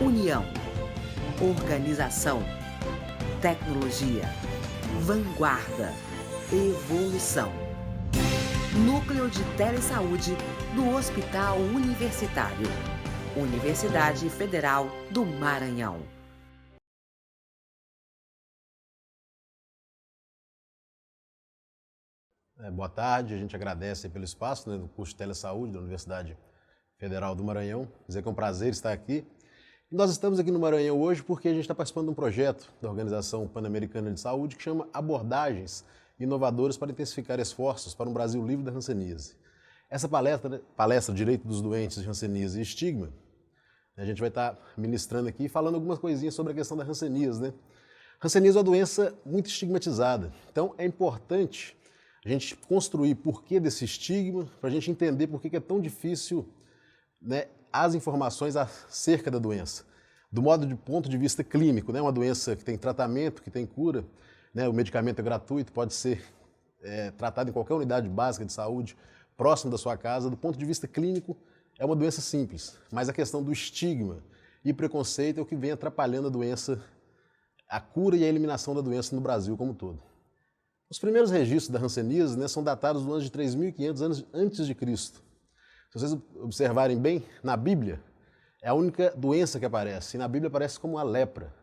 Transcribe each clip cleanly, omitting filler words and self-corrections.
União, organização, tecnologia, vanguarda, evolução. Núcleo de Telesaúde do Hospital Universitário. Universidade Federal do Maranhão. Boa tarde, a gente agradece pelo espaço do curso de Telesaúde da Universidade Federal do Maranhão. Dizer que é um prazer estar aqui. E nós estamos aqui no Maranhão hoje porque a gente está participando de um projeto da Organização Pan-Americana de Saúde que chama Abordagens Inovadoras para Intensificar Esforços para um Brasil Livre da Hanseníase. Essa palestra Direito dos Doentes de Hanseníase e Estigma, a gente vai estar ministrando aqui, falando algumas coisinhas sobre a questão da hanseníase, né? Hanseníase é uma doença muito estigmatizada, então é importante a gente construir porquê desse estigma, para a gente entender por que é tão difícil, né, as informações acerca da doença. Do ponto de vista clínico, né, uma doença que tem tratamento, que tem cura, né, o medicamento é gratuito, pode ser tratado em qualquer unidade básica de saúde, próximo da sua casa. Do ponto de vista clínico, é uma doença simples, mas a questão do estigma e preconceito é o que vem atrapalhando a doença, a cura e a eliminação da doença no Brasil como um todo. Os primeiros registros da hanseníase, né, são datados do ano de 3.500 anos antes de Cristo. Se vocês observarem bem, na Bíblia, é a única doença que aparece, e na Bíblia aparece como a lepra.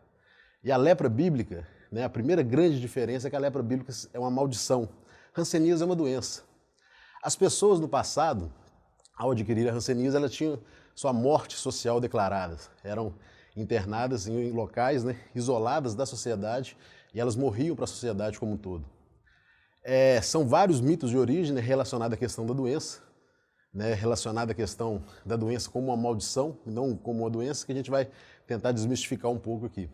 E a lepra bíblica, né, a primeira grande diferença é que a lepra bíblica é uma maldição. Hanseníase é uma doença. As pessoas no passado, ao adquirir a hanseníase, elas tinham sua morte social declarada. Eram internadas em locais, né, isoladas da sociedade, e elas morriam para a sociedade como um todo. São vários mitos de origem, né, relacionados à questão da doença, né, relacionada à questão da doença como uma maldição, e não como uma doença, que a gente vai tentar desmistificar um pouco aqui.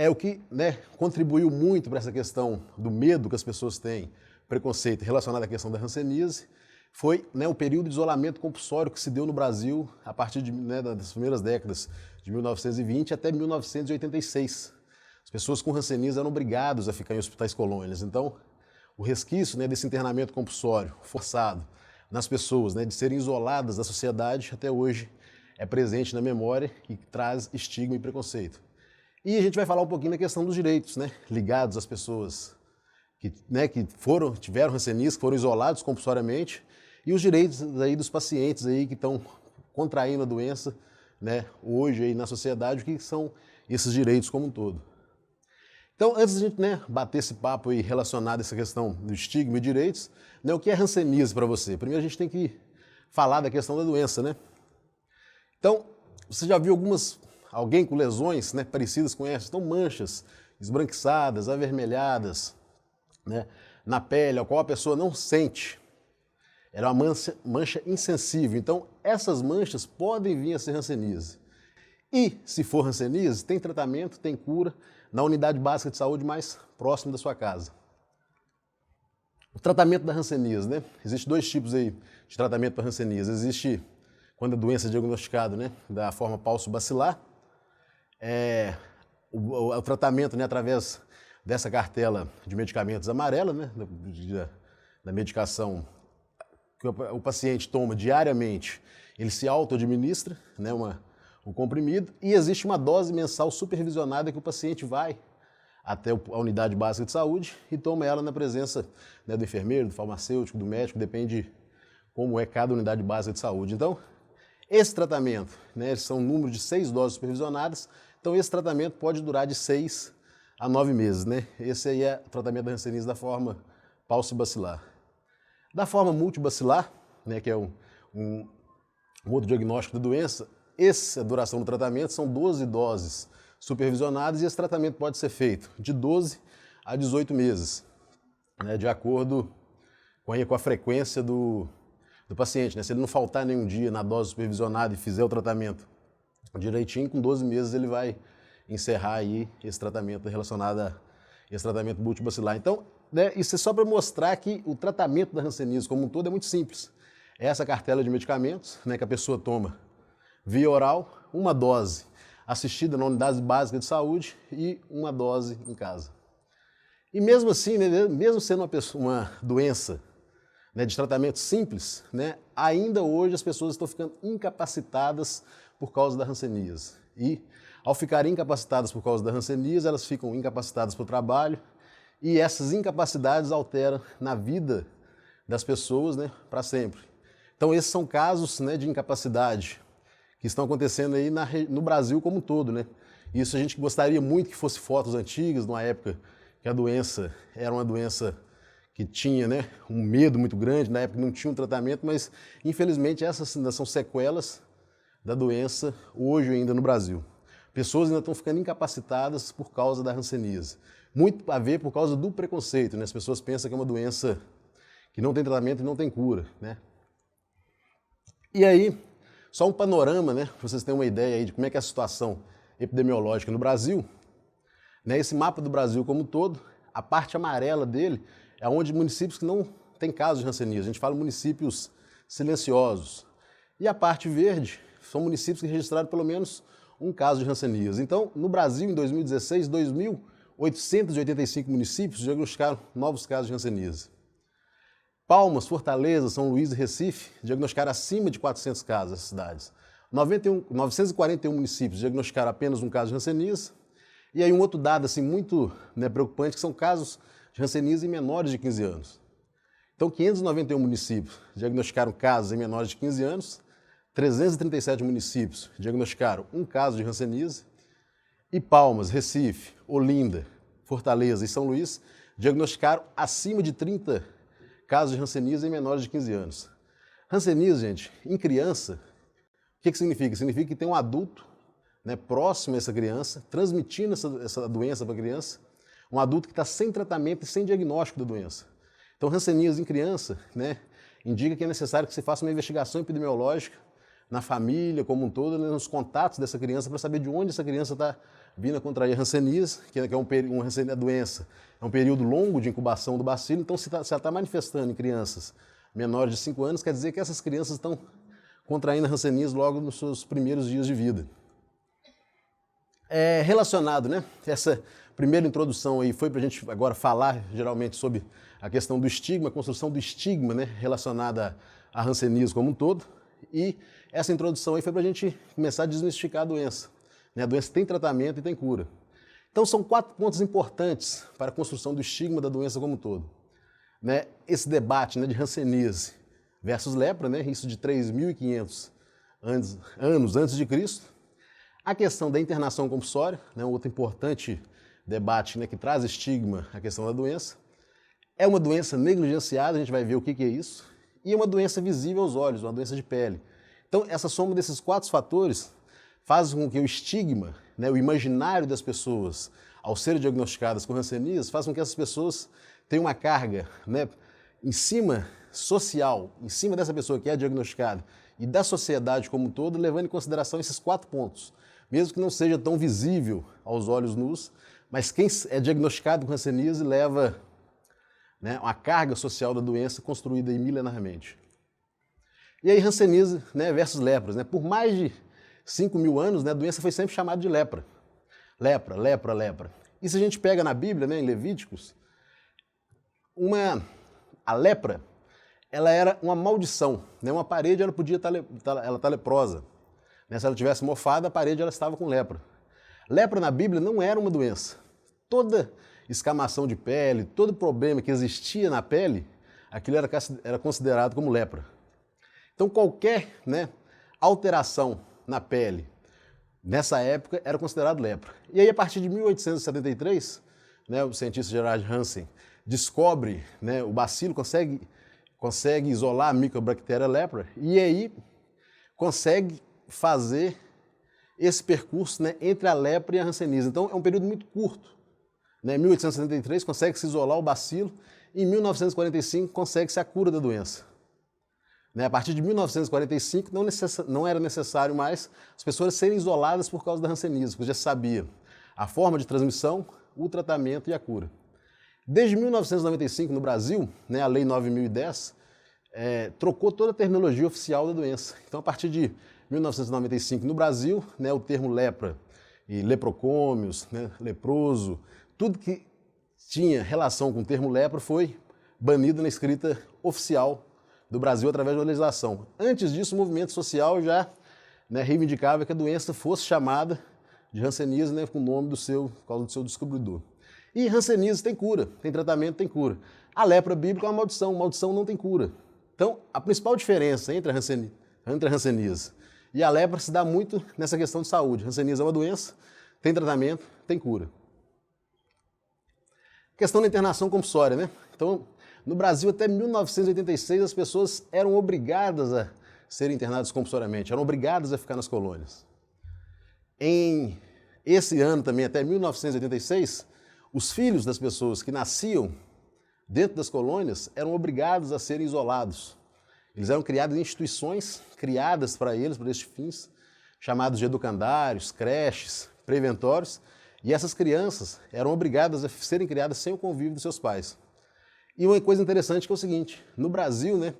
O que, né, contribuiu muito para essa questão do medo que as pessoas têm, preconceito relacionado à questão da hanseníase, foi, né, o período de isolamento compulsório que se deu no Brasil a partir de, né, das primeiras décadas de 1920 até 1986. As pessoas com hanseníase eram obrigadas a ficar em hospitais colônias. Então, o resquício, né, desse internamento compulsório forçado nas pessoas, né, de serem isoladas da sociedade, até hoje é presente na memória e traz estigma e preconceito. E a gente vai falar um pouquinho da questão dos direitos, né, ligados às pessoas que tiveram hanseníase, que foram isolados compulsoriamente, e os direitos aí dos pacientes aí que estão contraindo a doença, né, hoje aí na sociedade, o que são esses direitos como um todo. Então, antes de a gente, né, bater esse papo aí relacionado a essa questão do estigma e direitos, né, o que é hanseníase para você? Primeiro a gente tem que falar da questão da doença, né? Então, você já viu alguém com lesões, né, parecidas com essas? Então, manchas esbranquiçadas, avermelhadas, né, na pele, a qual a pessoa não sente. Ela é uma mancha insensível. Então, essas manchas podem vir a ser hanseníase. E, se for hanseníase, tem tratamento, tem cura na unidade básica de saúde mais próxima da sua casa. O tratamento da hanseníase, né? Existem dois tipos aí de tratamento para hanseníase. Existe, quando a doença é diagnosticada, né, da forma pauci-bacilar, o tratamento, né, através dessa cartela de medicamentos amarela, né, da medicação que o paciente toma diariamente, ele se auto-administra, né, o comprimido, e existe uma dose mensal supervisionada que o paciente vai até a unidade básica de saúde e toma ela na presença, né, do enfermeiro, do farmacêutico, do médico, depende como é cada unidade básica de saúde. Então, esse tratamento, né, são um número de 6 doses supervisionadas, então esse tratamento pode durar de 6 a 9 meses. Né? Esse aí é o tratamento da hanseníase da forma pauci-bacilar. Da forma multibacilar, né, que é um outro diagnóstico da doença, a duração do tratamento são 12 doses supervisionadas e esse tratamento pode ser feito de 12 a 18 meses, né, de acordo com a frequência do paciente. Né? Se ele não faltar nenhum dia na dose supervisionada e fizer o tratamento direitinho, com 12 meses ele vai encerrar aí esse tratamento relacionado a esse tratamento multibacilar. Então, né, isso é só para mostrar que o tratamento da hanseníase como um todo é muito simples. É essa cartela de medicamentos, né, que a pessoa toma via oral, uma dose assistida na unidade básica de saúde e uma dose em casa. E mesmo assim, né, mesmo sendo uma doença, né, de tratamento simples, né, ainda hoje as pessoas estão ficando incapacitadas por causa da hanseníase. E, ao ficarem incapacitadas por causa da hanseníase, elas ficam incapacitadas para o trabalho e essas incapacidades alteram na vida das pessoas, né, para sempre. Então, esses são casos, né, de incapacidade que estão acontecendo aí no Brasil como um todo, né? Isso a gente gostaria muito que fosse fotos antigas, numa época que a doença era uma doença que tinha, né, um medo muito grande, na época não tinha um tratamento, mas infelizmente essas ainda são sequelas da doença hoje ainda no Brasil. Pessoas ainda estão ficando incapacitadas por causa da hanseníase. Muito a ver por causa do preconceito, né? As pessoas pensam que é uma doença que não tem tratamento e não tem cura, né? E aí, só um panorama, né, para vocês terem uma ideia aí de como é que é a situação epidemiológica no Brasil, né? Esse mapa do Brasil como um todo, a parte amarela dele é onde municípios que não têm casos de hanseníase, a gente fala municípios silenciosos. E a parte verde são municípios que registraram pelo menos um caso de hanseníase. Então, no Brasil, em 2016, 2.885 municípios diagnosticaram novos casos de hanseníase. Palmas, Fortaleza, São Luís e Recife diagnosticaram acima de 400 casos nessas cidades. 941 municípios diagnosticaram apenas um caso de hanseníase. E aí um outro dado assim, muito, né, preocupante, que são casos de hanseníase em menores de 15 anos. Então, 591 municípios diagnosticaram casos em menores de 15 anos, 337 municípios diagnosticaram um caso de hanseníase, e Palmas, Recife, Olinda, Fortaleza e São Luís diagnosticaram acima de 30 casos de hanseníase em menores de 15 anos. Hanseníase, gente, em criança, o que significa? Significa que tem um adulto, né, próximo a essa criança, transmitindo essa doença para a criança, um adulto que está sem tratamento e sem diagnóstico da doença. Então, hanseníase em criança, né, indica que é necessário que se faça uma investigação epidemiológica na família como um todo, né, nos contatos dessa criança, para saber de onde essa criança está vindo a contrair hanseníase, que é a doença. É um período longo de incubação do bacilo, então se ela está manifestando em crianças menores de 5 anos, quer dizer que essas crianças estão contraindo a hanseníase logo nos seus primeiros dias de vida. Relacionado, né? Essa primeira introdução aí foi para a gente agora falar geralmente sobre a questão do estigma, a construção do estigma, né, relacionada à hanseníase como um todo. E essa introdução aí foi para a gente começar a desmistificar a doença. Né? A doença tem tratamento e tem cura. Então são 4 pontos importantes para a construção do estigma da doença como um todo. Né? Esse debate, né, de hanseníase versus lepra, né, isso de 3.500 anos antes de Cristo. A questão da internação compulsória, né, outro importante debate, né, que traz estigma à questão da doença. É uma doença negligenciada, a gente vai ver o que é isso. E é uma doença visível aos olhos, uma doença de pele. Então, essa soma desses 4 fatores faz com que o estigma, né, o imaginário das pessoas, ao serem diagnosticadas com hanseníase, faz com que essas pessoas tenham uma carga, né, em cima social, em cima dessa pessoa que é diagnosticada e da sociedade como um todo, levando em consideração esses 4 pontos. Mesmo que não seja tão visível aos olhos nus, mas quem é diagnosticado com hanseníase leva, né, uma carga social da doença construída aí milenarmente. E aí hanseníase, né, versus lepras. Né? Por mais de 5.000 anos, né, a doença foi sempre chamada de lepra. Lepra, lepra, lepra. E se a gente pega na Bíblia, né, em Levíticos, a lepra, ela era uma maldição. Né? Uma parede ela podia estar leprosa. Né? Se ela tivesse mofada, a parede ela estava com lepra. Lepra na Bíblia não era uma doença. Toda escamação de pele, todo problema que existia na pele, aquilo era considerado como lepra. Então qualquer, né, alteração na pele nessa época era considerado lepra. E aí a partir de 1873, né, o cientista Gerard Hansen descobre, né, o bacilo, consegue isolar a micobactéria lepra e aí consegue fazer esse percurso, né, entre a lepra e a hanseníase. Então é um período muito curto. Né? Em 1873 consegue-se isolar o bacilo e em 1945 consegue-se a cura da doença. Né? A partir de 1945 não era necessário mais as pessoas serem isoladas por causa da hanseníase, porque já se sabia a forma de transmissão, o tratamento e a cura. Desde 1995 no Brasil, né, a Lei 9.010 trocou toda a terminologia oficial da doença. Então a partir de 1995 no Brasil, né, o termo lepra e leprocômios, né, leproso, tudo que tinha relação com o termo lepra foi banido na escrita oficial do Brasil através da legislação. Antes disso, o movimento social já né, reivindicava que a doença fosse chamada de hanseníase, né, com o nome por causa do seu descobridor. E hanseníase tem cura, tem tratamento, tem cura. A lepra bíblica é uma maldição não tem cura. Então, a principal diferença entre a hanseníase e a lepra se dá muito nessa questão de saúde. Hanseníase é uma doença, tem tratamento, tem cura. Questão da internação compulsória, né? Então, no Brasil, até 1986, as pessoas eram obrigadas a serem internadas compulsoriamente, eram obrigadas a ficar nas colônias. Em esse ano também, até 1986, os filhos das pessoas que nasciam dentro das colônias eram obrigados a serem isolados. Eles eram criados em instituições criadas para eles, para estes fins, chamados de educandários, creches, preventórios, e essas crianças eram obrigadas a serem criadas sem o convívio dos seus pais. E uma coisa interessante que é o seguinte, no Brasil, né,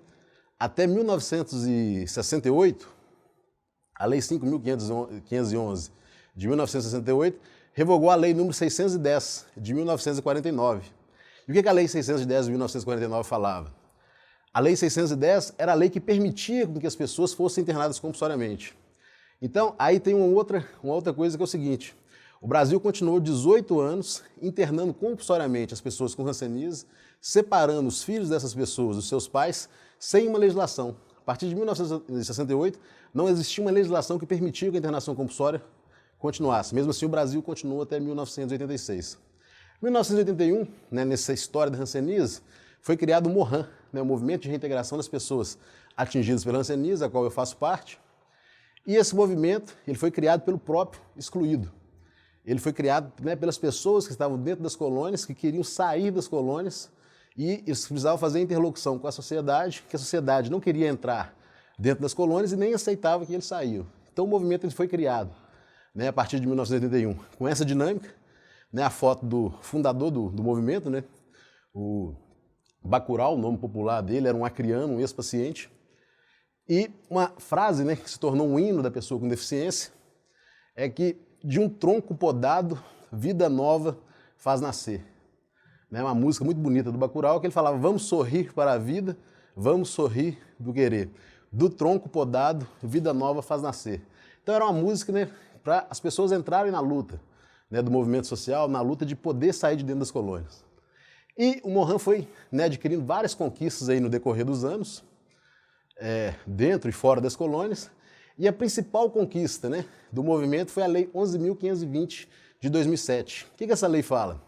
até 1968, a Lei 5.511 de 1968 revogou a Lei número 610 de 1949. E o que a Lei 610 de 1949 falava? A Lei 610 era a lei que permitia que as pessoas fossem internadas compulsoriamente. Então, aí tem uma outra coisa que é o seguinte, o Brasil continuou 18 anos internando compulsoriamente as pessoas com hanseníase, separando os filhos dessas pessoas dos seus pais, sem uma legislação. A partir de 1968, não existia uma legislação que permitia que a internação compulsória continuasse. Mesmo assim, o Brasil continuou até 1986. Em 1981, né, nessa história da hanseníase, foi criado o MORHAN, né, o Movimento de Reintegração das Pessoas Atingidas pela Hanseníase, a qual eu faço parte. E esse movimento ele foi criado pelo próprio excluído. Ele foi criado, né, pelas pessoas que estavam dentro das colônias, que queriam sair das colônias, e eles precisavam fazer interlocução com a sociedade, que a sociedade não queria entrar dentro das colônias e nem aceitava que eles saíam. Então o movimento ele foi criado, né, a partir de 1981, com essa dinâmica, né, a foto do fundador do movimento, né, o Bacurau, o nome popular dele, era um acriano, um ex-paciente, e uma frase, né, que se tornou um hino da pessoa com deficiência, é que de um tronco podado, vida nova faz nascer. É uma música muito bonita do Bacurau, que ele falava, vamos sorrir para a vida, vamos sorrir do querer. Do tronco podado, vida nova faz nascer. Então era uma música, né, para as pessoas entrarem na luta, né, do movimento social, na luta de poder sair de dentro das colônias. E o MORHAN foi, né, adquirindo várias conquistas aí no decorrer dos anos, dentro e fora das colônias, e a principal conquista, né, do movimento foi a Lei 11.520 de 2007. O que essa lei fala?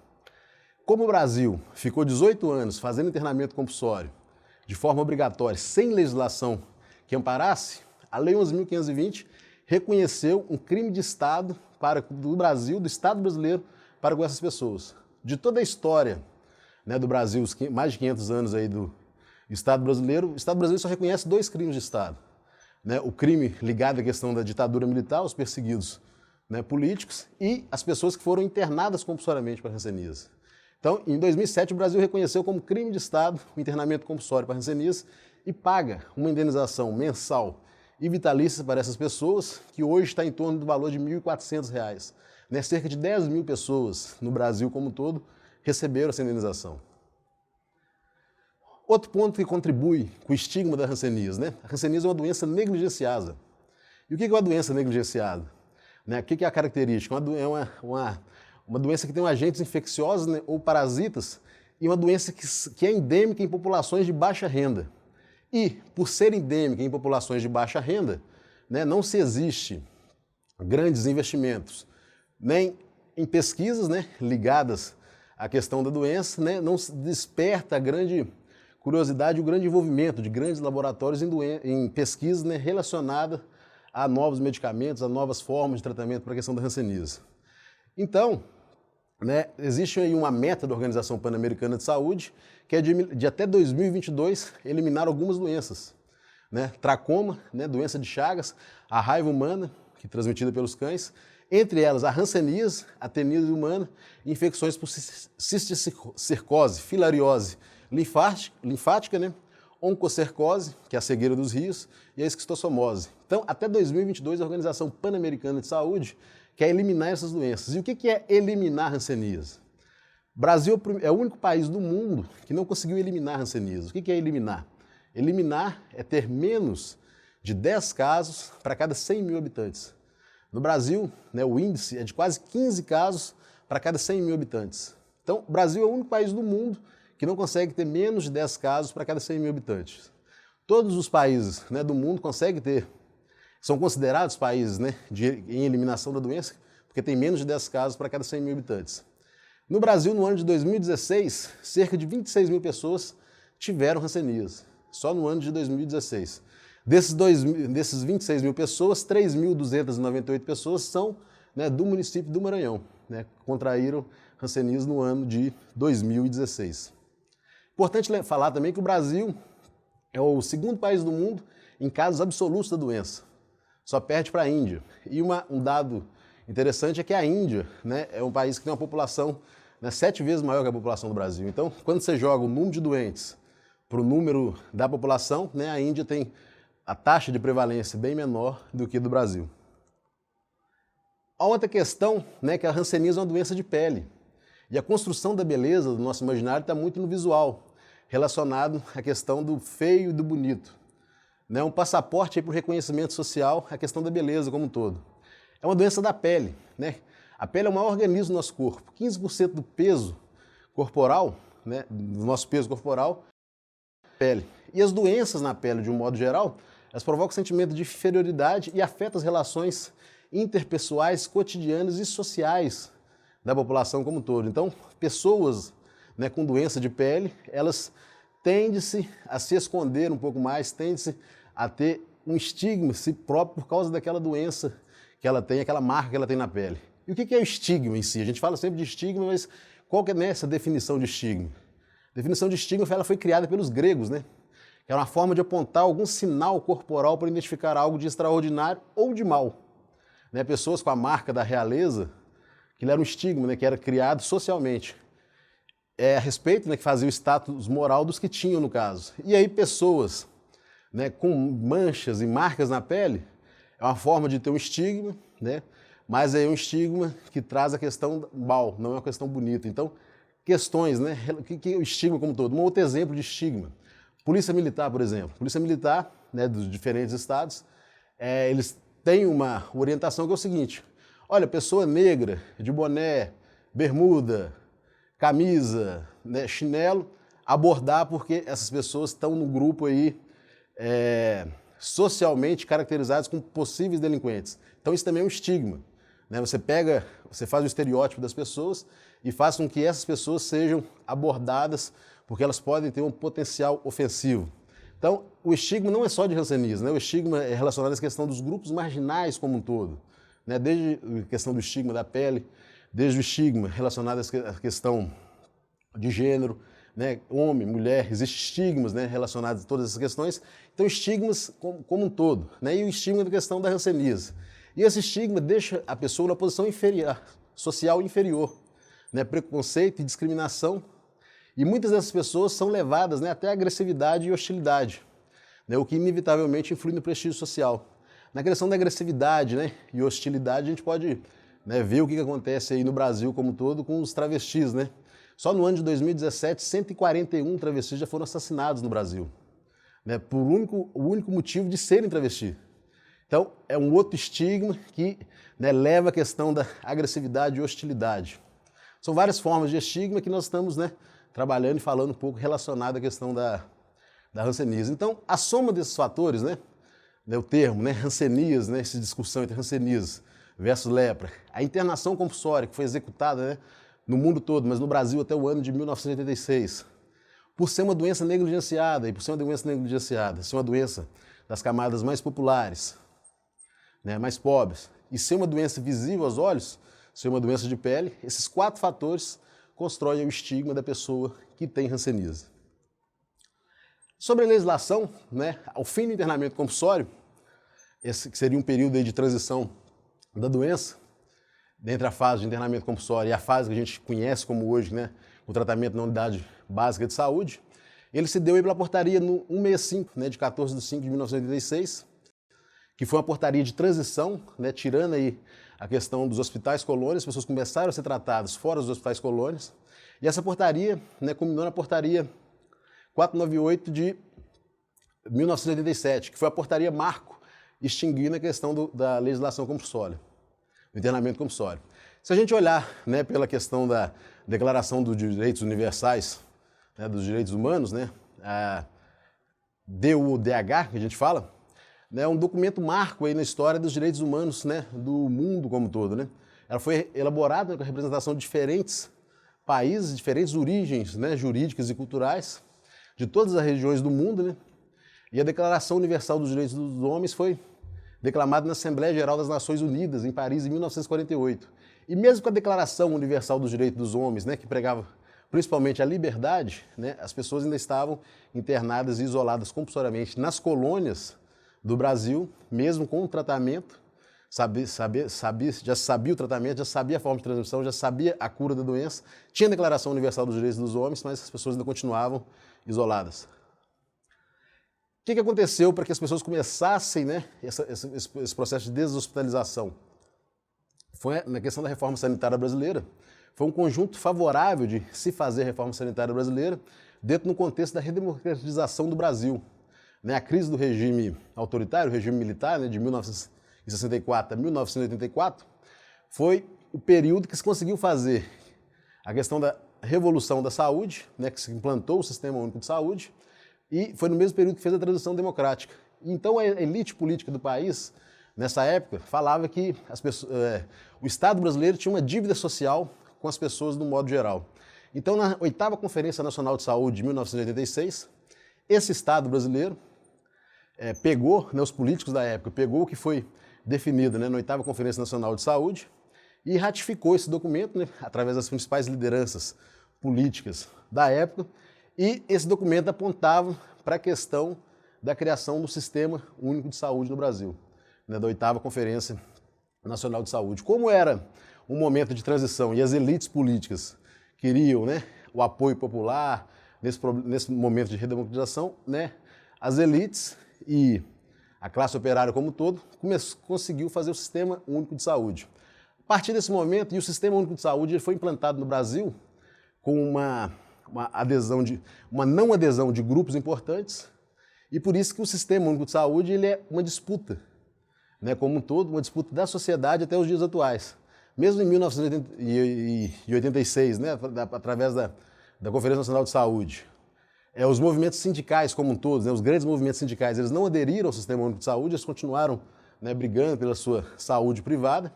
Como o Brasil ficou 18 anos fazendo internamento compulsório de forma obrigatória, sem legislação que amparasse, a Lei 11.520 reconheceu um crime de Estado do Brasil, do Estado brasileiro, para com essas pessoas. De toda a história, né, do Brasil, os mais de 500 anos aí do Estado brasileiro, o Estado brasileiro só reconhece 2 crimes de Estado. Né, o crime ligado à questão da ditadura militar, os perseguidos, né, políticos, e as pessoas que foram internadas compulsoriamente para a hanseníase. Então, em 2007, o Brasil reconheceu como crime de Estado o internamento compulsório para a hanseníase e paga uma indenização mensal e vitalícia para essas pessoas, que hoje está em torno do valor de R$ 1.400. Né? Cerca de 10 mil pessoas no Brasil como um todo receberam essa indenização. Outro ponto que contribui com o estigma da hanseníase, né? A hanseníase é uma doença negligenciada. E o que é uma doença negligenciada? Né? O que é a característica? É uma doença que tem agentes infecciosos, né, ou parasitas, e uma doença que é endêmica em populações de baixa renda. E, por ser endêmica em populações de baixa renda, né, não se existe grandes investimentos, nem em pesquisas, né, ligadas à questão da doença, né, não se desperta a grande curiosidade e o grande envolvimento de grandes laboratórios em pesquisas, né, relacionadas a novos medicamentos, a novas formas de tratamento para a questão da hanseníase. Então, né, existe aí uma meta da Organização Pan-Americana de Saúde, que é de até 2022 eliminar algumas doenças. Né? Tracoma, né, doença de Chagas, a raiva humana, que é transmitida pelos cães, entre elas a hanseníase, a teníase humana, infecções por cisticercose, filariose linfática, né, oncocercose, que é a cegueira dos rios, e a esquistossomose. Então, até 2022, a Organização Pan-Americana de Saúde quer eliminar essas doenças. E o que é eliminar a hanseníase? O Brasil é o único país do mundo que não conseguiu eliminar a hanseníase. O que é eliminar? Eliminar é ter menos de 10 casos para cada 100 mil habitantes. No Brasil, né, o índice é de quase 15 casos para cada 100 mil habitantes. Então, o Brasil é o único país do mundo que não consegue ter menos de 10 casos para cada 100 mil habitantes. Todos os países, né, do mundo conseguem ter, são considerados países, né, em eliminação da doença, porque tem menos de 10 casos para cada 100 mil habitantes. No Brasil, no ano de 2016, cerca de 26 mil pessoas tiveram hanseníase, só no ano de 2016. Desses 26 mil pessoas, 3.298 pessoas são, né, do município do Maranhão, né, contraíram hanseníase no ano de 2016. Importante falar também que o Brasil é o segundo país do mundo em casos absolutos da doença, só perde para a Índia. E um dado interessante é que a Índia, né, é um país que tem uma população, né, 7 vezes maior que a população do Brasil. Então, quando você joga o número de doentes para o número da população, né, a Índia tem a taxa de prevalência bem menor do que do Brasil. A outra questão, né, que a hanseníase é uma doença de pele. E a construção da beleza do nosso imaginário está muito no visual, relacionado à questão do feio e do bonito. Né, um passaporte para o reconhecimento social, a questão da beleza como um todo. É uma doença da pele. Né? A pele é o maior organismo do nosso corpo. 15% do peso corporal, né, do nosso peso corporal, é pele. E as doenças na pele, de um modo geral, elas provocam sentimento de inferioridade e afetam as relações interpessoais, cotidianas e sociais da população como um todo. Então, pessoas, né, com doença de pele, elas tendem-se a se esconder um pouco mais, tendem-se a ter um estigma si próprio por causa daquela doença que ela tem, aquela marca que ela tem na pele. E o que é o estigma em si? A gente fala sempre de estigma, mas qual que é essa definição de estigma? A definição de estigma ela foi criada pelos gregos, né? É uma forma de apontar algum sinal corporal para identificar algo de extraordinário ou de mal. Né? Pessoas com a marca da realeza, que era um estigma, né, que era criado socialmente, a respeito, né, que fazia o status moral dos que tinham no caso. E aí pessoas, né, com manchas e marcas na pele, é uma forma de ter um estigma, né, mas é um estigma que traz a questão mal, não é uma questão bonita. Então, questões, né, que é o estigma como um todo. Um outro exemplo de estigma. Polícia Militar, por exemplo. Polícia Militar, né, dos diferentes estados, eles têm uma orientação que é o seguinte: olha, pessoa negra, de boné, bermuda, camisa, né, chinelo, abordar porque essas pessoas estão no grupo aí socialmente caracterizados como possíveis delinquentes. Então isso também é um estigma. Né? Você faz o estereótipo das pessoas e faz com que essas pessoas sejam abordadas porque elas podem ter um potencial ofensivo. Então, o estigma não é só de hanseníase, né? O estigma é relacionado à questão dos grupos marginais como um todo, né? Desde a questão do estigma da pele, desde o estigma relacionado à questão de gênero, né? Homem, mulher, existem estigmas, né, relacionados a todas essas questões. Então, estigmas como um todo, né? E o estigma da questão da hanseníase. E esse estigma deixa a pessoa numa posição inferior, social inferior, né? Preconceito e discriminação. E muitas dessas pessoas são levadas, né, até a agressividade e hostilidade, né, o que inevitavelmente influi no prestígio social. Na questão da agressividade, né, e hostilidade, a gente pode, né, ver o que acontece aí no Brasil como um todo com os travestis. Né? Só no ano de 2017, 141 travestis já foram assassinados no Brasil, né, por o único motivo de serem travesti. Então, é um outro estigma que, né, leva à questão da agressividade e hostilidade. São várias formas de estigma que nós estamos, né, trabalhando e falando um pouco relacionado à questão da hanseníase. Então, a soma desses fatores, né, o termo, né, hanseníase, né, essa discussão entre hanseníase versus lepra, a internação compulsória que foi executada, né, no mundo todo, mas no Brasil até o ano de 1986, por ser uma doença negligenciada, e por ser uma doença negligenciada, ser uma doença das camadas mais populares, né, mais pobres, e ser uma doença visível aos olhos, ser uma doença de pele, esses 4 fatores constroem o estigma da pessoa que tem hanseníase. Sobre a legislação, né, ao fim do internamento compulsório, esse que seria um período aí de transição da doença, entre a fase de internamento compulsório e a fase que a gente conhece como hoje, né, o tratamento na unidade básica de saúde, ele se deu aí pela portaria no 165, né, de 14 de 5 de 1986, que foi uma portaria de transição, né, tirando aí a questão dos hospitais colônias, as pessoas começaram a ser tratadas fora dos hospitais colônias, e essa portaria, né, culminou na portaria 498 de 1987, que foi a portaria marco extinguindo a questão da legislação compulsória, do internamento compulsório. Se a gente olhar, né, pela questão da Declaração dos Direitos Universais, né, dos Direitos Humanos, né, a DUDH, que a gente fala, né, é um documento marco aí na história dos direitos humanos, né, do mundo como um todo, né. Ela foi elaborada com a representação de diferentes países, diferentes origens, né, jurídicas e culturais, de todas as regiões do mundo, né, e a Declaração Universal dos Direitos dos Homens foi declamada na Assembleia Geral das Nações Unidas, em Paris, em 1948. E mesmo com a Declaração Universal dos Direitos dos Homens, né, que pregava principalmente a liberdade, né, as pessoas ainda estavam internadas e isoladas compulsoriamente nas colônias do Brasil, mesmo com o tratamento, já sabia o tratamento, já sabia a forma de transmissão, já sabia a cura da doença, tinha a Declaração Universal dos Direitos dos Homens, mas as pessoas ainda continuavam isoladas. O que aconteceu para que as pessoas começassem, né, esse processo de deshospitalização? Foi na questão da reforma sanitária brasileira. Foi um conjunto favorável de se fazer a reforma sanitária brasileira dentro do contexto da redemocratização do Brasil. Né, a crise do regime autoritário, o regime militar, né, de 1964 a 1984, foi o período que se conseguiu fazer a questão da revolução da saúde, né, que se implantou o Sistema Único de Saúde, e foi no mesmo período que fez a transição democrática. Então a elite política do país, nessa época, falava que o Estado brasileiro tinha uma dívida social com as pessoas no modo geral. Então, na 8ª Conferência Nacional de Saúde de 1986, esse Estado brasileiro pegou, né, os políticos da época, pegou o que foi definido, né, na 8ª Conferência Nacional de Saúde e ratificou esse documento, né, através das principais lideranças políticas da época, e esse documento apontava para a questão da criação do Sistema Único de Saúde no Brasil, né, da 8ª Conferência Nacional de Saúde. Como era um momento de transição e as elites políticas queriam, né, o apoio popular nesse momento de redemocratização, né, as elites e a classe operária como um todo conseguiu fazer o Sistema Único de Saúde. A partir desse momento, e o Sistema Único de Saúde ele foi implantado no Brasil com uma não adesão de grupos importantes, e por isso que o Sistema Único de Saúde ele é uma disputa, né, como um todo, uma disputa da sociedade até os dias atuais. Mesmo em 1986, né, através da Conferência Nacional de Saúde, os movimentos sindicais como um todo, né, os grandes movimentos sindicais, eles não aderiram ao Sistema Único de Saúde, eles continuaram, né, brigando pela sua saúde privada,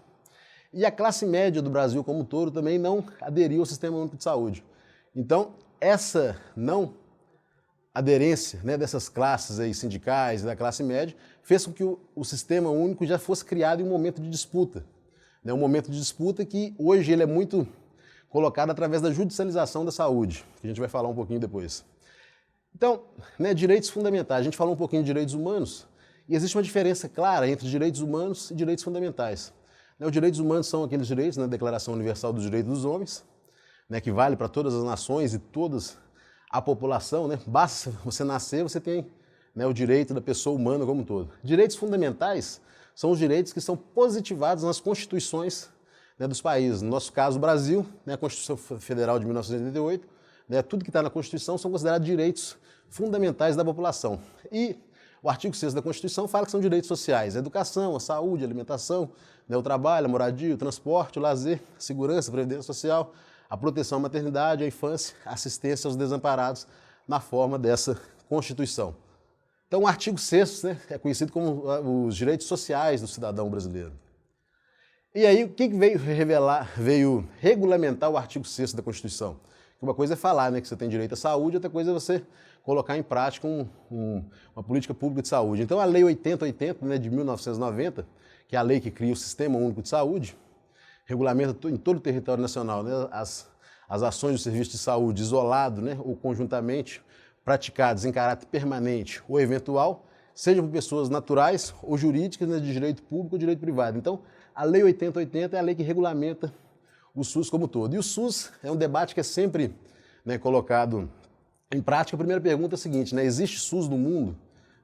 e a classe média do Brasil como um todo também não aderiu ao Sistema Único de Saúde. Então, essa não aderência, né, dessas classes aí, sindicais e da classe média fez com que o Sistema Único já fosse criado em um momento de disputa. Né, um momento de disputa que hoje ele é muito colocado através da judicialização da saúde, que a gente vai falar um pouquinho depois. Então, né, direitos fundamentais. A gente falou um pouquinho de direitos humanos e existe uma diferença clara entre direitos humanos e direitos fundamentais. Né, os direitos humanos são aqueles direitos na Declaração Universal dos Direitos dos Homens, né, que vale para todas as nações e toda a população, né? Basta você nascer, você tem, né, o direito da pessoa humana como um todo. Direitos fundamentais são os direitos que são positivados nas constituições, né, dos países. No nosso caso, o Brasil, né, a Constituição Federal de 1988, né, tudo que está na Constituição são considerados direitos fundamentais da população. E o artigo 6º da Constituição fala que são direitos sociais: a educação, a saúde, a alimentação, né, o trabalho, a moradia, o transporte, o lazer, a segurança, a previdência social, a proteção à maternidade, à infância, a assistência aos desamparados na forma dessa Constituição. Então, o artigo 6º, né, é conhecido como os direitos sociais do cidadão brasileiro. E aí, o que veio regulamentar o artigo 6º da Constituição? Uma coisa é falar, né, que você tem direito à saúde, outra coisa é você colocar em prática uma política pública de saúde. Então, a Lei 8080, né, de 1990, que é a lei que cria o Sistema Único de Saúde, regulamenta em todo o território nacional, né, as ações do serviço de saúde isolado, né, ou conjuntamente praticadas em caráter permanente ou eventual, seja por pessoas naturais ou jurídicas, né, de direito público ou direito privado. Então, a Lei 8080 é a lei que regulamenta o SUS como um todo. E o SUS é um debate que é sempre, né, colocado em prática. A primeira pergunta é a seguinte, né, existe SUS no mundo?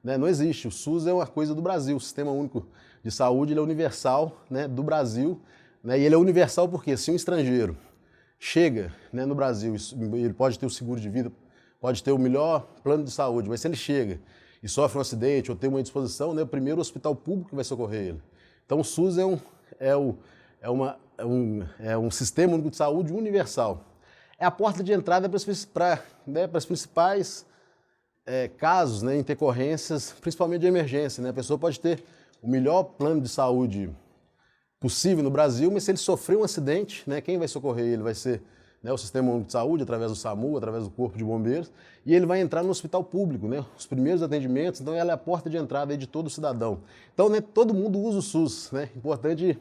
Né, não existe. O SUS é uma coisa do Brasil. O Sistema Único de Saúde ele é universal, né, do Brasil. Né, e ele é universal porque se um estrangeiro chega, né, no Brasil, ele pode ter o seguro de vida, pode ter o melhor plano de saúde, mas se ele chega e sofre um acidente ou tem uma indisposição, né, o primeiro hospital público que vai socorrer ele. Então o SUS é um sistema único de saúde universal. É a porta de entrada para os principais casos, né, intercorrências, principalmente de emergência, né? A pessoa pode ter o melhor plano de saúde possível no Brasil, mas se ele sofrer um acidente, né, quem vai socorrer ele vai ser, né, o Sistema Único de Saúde, através do SAMU, através do Corpo de Bombeiros, e ele vai entrar no hospital público, né, os primeiros atendimentos, então ela é a porta de entrada aí de todo cidadão. Então, né, todo mundo usa o SUS, né, importante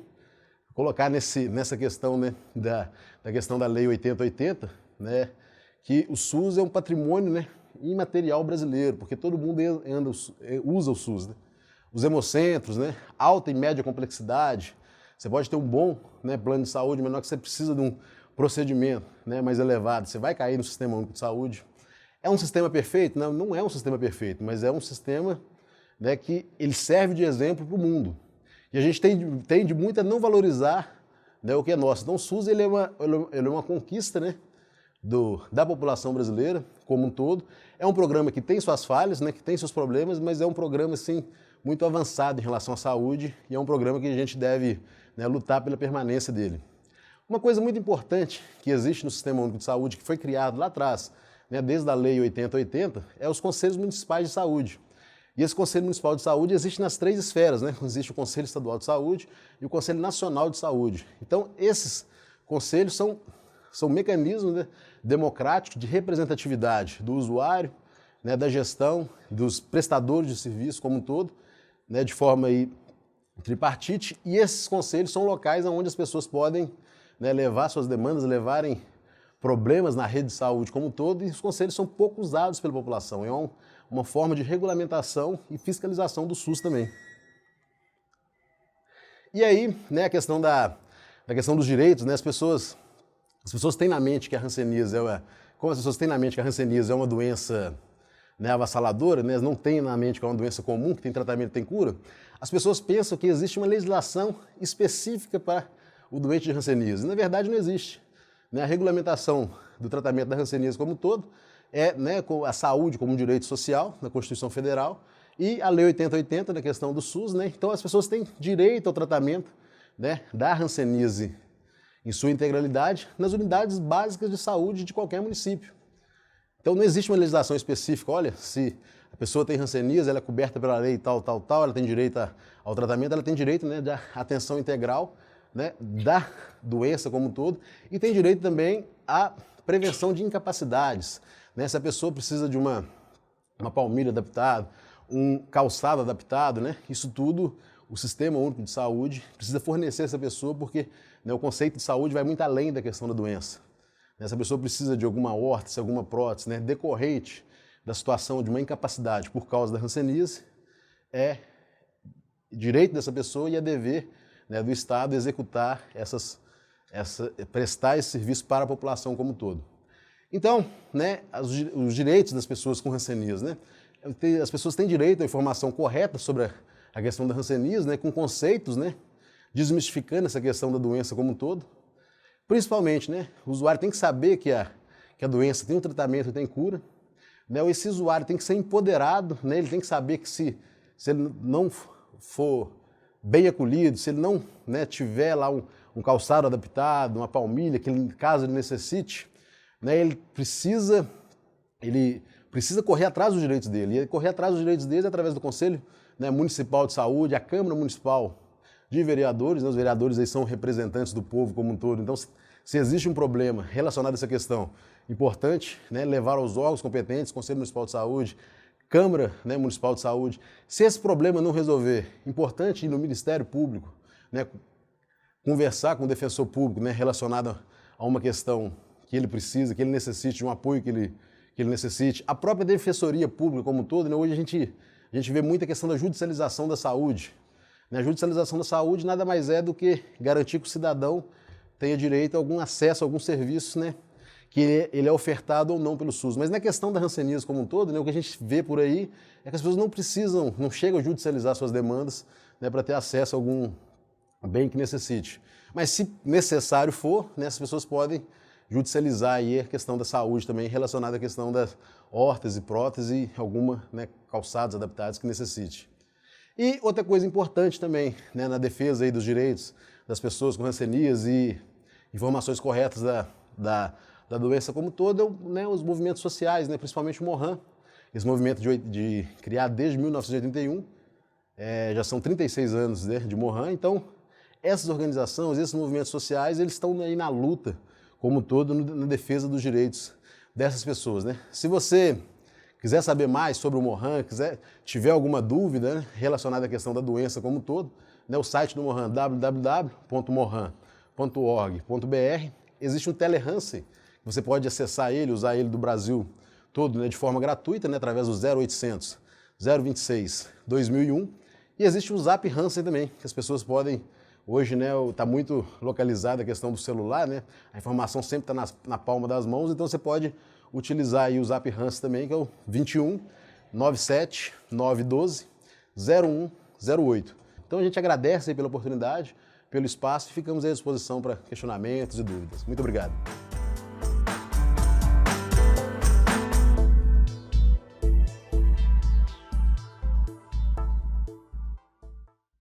colocar nessa questão, né, da questão da Lei 8080, né, que o SUS é um patrimônio, né, imaterial brasileiro, porque todo mundo usa o SUS, né. Os hemocentros, né, alta e média complexidade, você pode ter um bom, né, plano de saúde, mas na hora que você precisa de um procedimento, né, mais elevado, você vai cair no Sistema Único de Saúde. É um sistema perfeito? Não, não é um sistema perfeito, mas é um sistema, né, que ele serve de exemplo para o mundo. E a gente tende muito a não valorizar, né, o que é nosso. Então o SUS ele é uma conquista, né, da população brasileira como um todo. É um programa que tem suas falhas, né, que tem seus problemas, mas é um programa assim, muito avançado em relação à saúde e é um programa que a gente deve, né, lutar pela permanência dele. Uma coisa muito importante que existe no Sistema Único de Saúde, que foi criado lá atrás, né, desde a Lei 8080, é os Conselhos Municipais de Saúde. E esse Conselho Municipal de Saúde existe nas 3 esferas, né? Existe o Conselho Estadual de Saúde e o Conselho Nacional de Saúde. Então, esses conselhos são mecanismos, né, democráticos de representatividade do usuário, né, da gestão, dos prestadores de serviço como um todo, né, de forma aí tripartite, e esses conselhos são locais onde as pessoas podem, né, levar suas demandas, levarem problemas na rede de saúde como um todo, e os conselhos são pouco usados pela população. É uma forma de regulamentação e fiscalização do SUS também. E aí, né, a questão da questão dos direitos, né, as pessoas têm na mente que a hanseníase como as pessoas têm na mente que a hanseníase é uma doença, né, avassaladora, né, não têm na mente que é uma doença comum, que tem tratamento e tem cura, as pessoas pensam que existe uma legislação específica para o doente de hanseníase. Na verdade, não existe. Né, a regulamentação do tratamento da hanseníase como um todo é, né, a saúde como um direito social na Constituição Federal e a Lei 8080 na questão do SUS. Né, então, as pessoas têm direito ao tratamento, né, da hanseníase em sua integralidade nas unidades básicas de saúde de qualquer município. Então não existe uma legislação específica, olha, se a pessoa tem hanseníase, ela é coberta pela lei tal, ela tem direito ao tratamento, ela tem direito, né, de atenção integral, né, da doença como um todo, e tem direito também à prevenção de incapacidades. Né, se a pessoa precisa de uma palmilha adaptada, um calçado adaptado, né, isso tudo o Sistema Único de Saúde precisa fornecer essa pessoa, porque, né, o conceito de saúde vai muito além da questão da doença. Essa pessoa precisa de alguma órtese, alguma prótese, né, decorrente da situação de uma incapacidade por causa da hanseníase, é direito dessa pessoa e é dever, né, do Estado executar prestar esse serviço para a população como um todo. Então, né, os direitos das pessoas com hanseníase, né, as pessoas têm direito à informação correta sobre a questão da hanseníase, né, com conceitos, né, desmistificando essa questão da doença como um todo. Principalmente, né, o usuário tem que saber que a doença tem um tratamento e tem cura. Né, esse usuário tem que ser empoderado, né, ele tem que saber que se ele não for bem acolhido, se ele não, né, tiver lá um calçado adaptado, uma palmilha, que caso ele necessite, né, ele precisa correr atrás dos direitos dele. E correr atrás dos direitos dele através do Conselho, né, Municipal de Saúde, a Câmara Municipal de Vereadores, né, os vereadores aí são representantes do povo como um todo. Então, se existe um problema relacionado a essa questão, importante, né, levar aos órgãos competentes, Conselho Municipal de Saúde, Câmara, né, Municipal de Saúde. Se esse problema não resolver, importante ir no Ministério Público, né, conversar com o defensor público, né, relacionado a uma questão que ele precisa, que ele necessite, de um apoio que ele necessite. A própria Defensoria Pública como um todo, né, hoje a gente vê muita questão da judicialização da saúde. A judicialização da saúde nada mais é do que garantir que o cidadão tenha direito a algum acesso a algum serviço, né, que ele é ofertado ou não pelo SUS. Mas na questão da hanseníase como um todo, né, o que a gente vê por aí é que as pessoas não chegam a judicializar suas demandas, né, para ter acesso a algum bem que necessite. Mas se necessário for, né, as pessoas podem, judicializar aí a questão da saúde também relacionada à questão das órtese, prótese e alguma, né, calçados adaptados que necessite. E outra coisa importante também, né, na defesa aí dos direitos das pessoas com rancenias e informações corretas da doença como toda, né, os movimentos sociais, né, principalmente o Mohan, esse movimento de criado desde 1981, já são 36 anos, né, de Mohan. Então essas organizações, esses movimentos sociais, eles estão aí na luta como todo na defesa dos direitos dessas pessoas, né? Se você quiser saber mais sobre o Mohan, tiver alguma dúvida, né, relacionada à questão da doença como um todo, né, o site do Mohan, www.mohan.org.br, existe um Telehansen, você pode acessar ele, usar ele do Brasil todo, né, de forma gratuita, né, através do 0800 026 2001, e existe o Zap Hansen também, que as pessoas podem. Hoje, né, está muito localizada a questão do celular, né? A informação sempre está na palma das mãos, então você pode utilizar aí o Zap Hansen também, que é o 21 97 912 0108. Então a gente agradece aí pela oportunidade, pelo espaço e ficamos à disposição para questionamentos e dúvidas. Muito obrigado.